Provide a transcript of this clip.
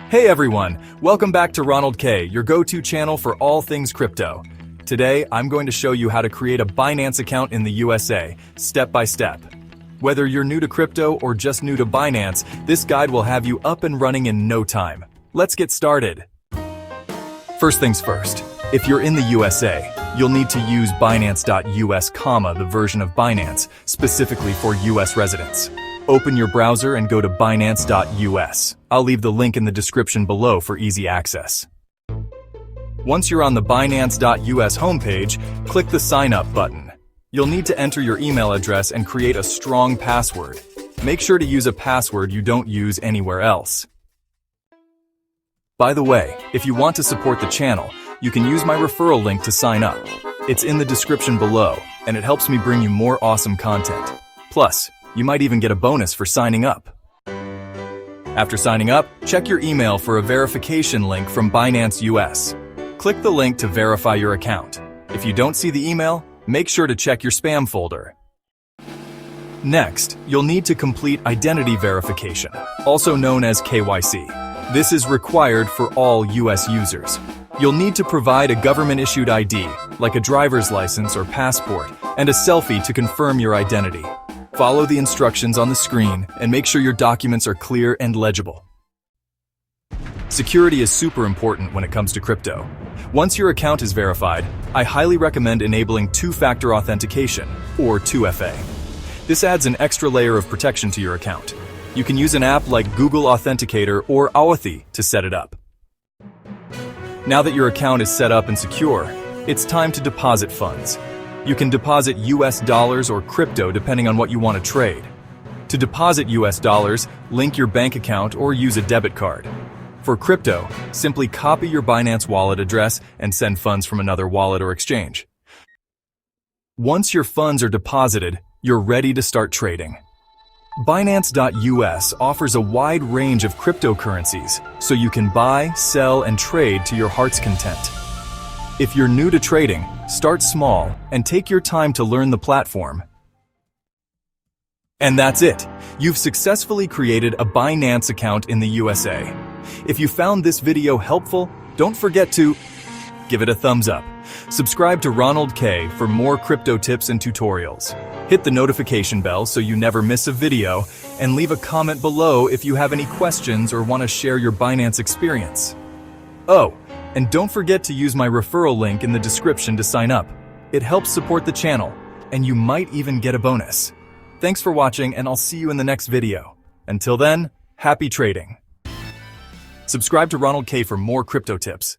Hey everyone, welcome back to Ronald K, your go-to channel for all things crypto. Today, I'm going to show you how to create a Binance account in the USA, step by step. Whether you're new to crypto or just new to Binance, this guide will have you up and running in no time. Let's get started. First things first, if you're in the USA, you'll need to use Binance.us, the version of Binance, specifically for US residents. Open your browser and go to Binance.us. I'll leave the link in the description below for easy access. Once you're on the Binance.us homepage, click the Sign Up button. You'll need to enter your email address and create a strong password. Make sure to use a password you don't use anywhere else. By the way, if you want to support the channel, you can use my referral link to sign up. It's in the description below, and it helps me bring you more awesome content. Plus, you might even get a bonus for signing up. After signing up, check your email for a verification link from Binance US. Click the link to verify your account. If you don't see the email, make sure to check your spam folder. Next, you'll need to complete identity verification, also known as KYC. This is required for all US users. You'll need to provide a government-issued ID, like a driver's license or passport, and a selfie to confirm your identity. Follow the instructions on the screen and make sure your documents are clear and legible. Security is super important when it comes to crypto. Once your account is verified, I highly recommend enabling two-factor authentication, or 2FA. This adds an extra layer of protection to your account. You can use an app like Google Authenticator or Authentication to set it up. Now that your account is set up and secure, it's time to deposit funds. You can deposit US dollars or crypto depending on what you want to trade. To deposit US dollars, link your bank account or use a debit card. For crypto, simply copy your Binance wallet address and send funds from another wallet or exchange. Once your funds are deposited, you're ready to start trading. Binance.us offers a wide range of cryptocurrencies, so you can buy, sell, and trade to your heart's content. If you're new to trading, start small and take your time to learn the platform. And that's it. You've successfully created a Binance account in the USA. If you found this video helpful, don't forget to give it a thumbs up. Subscribe to Ronald K for more crypto tips and tutorials. Hit the notification bell so you never miss a video, and leave a comment below if you have any questions or want to share your Binance experience. Oh, and don't forget to use my referral link in the description to sign up. It helps support the channel, and you might even get a bonus. Thanks for watching, and I'll see you in the next video. Until then, happy trading. Subscribe to Ronald K for more crypto tips.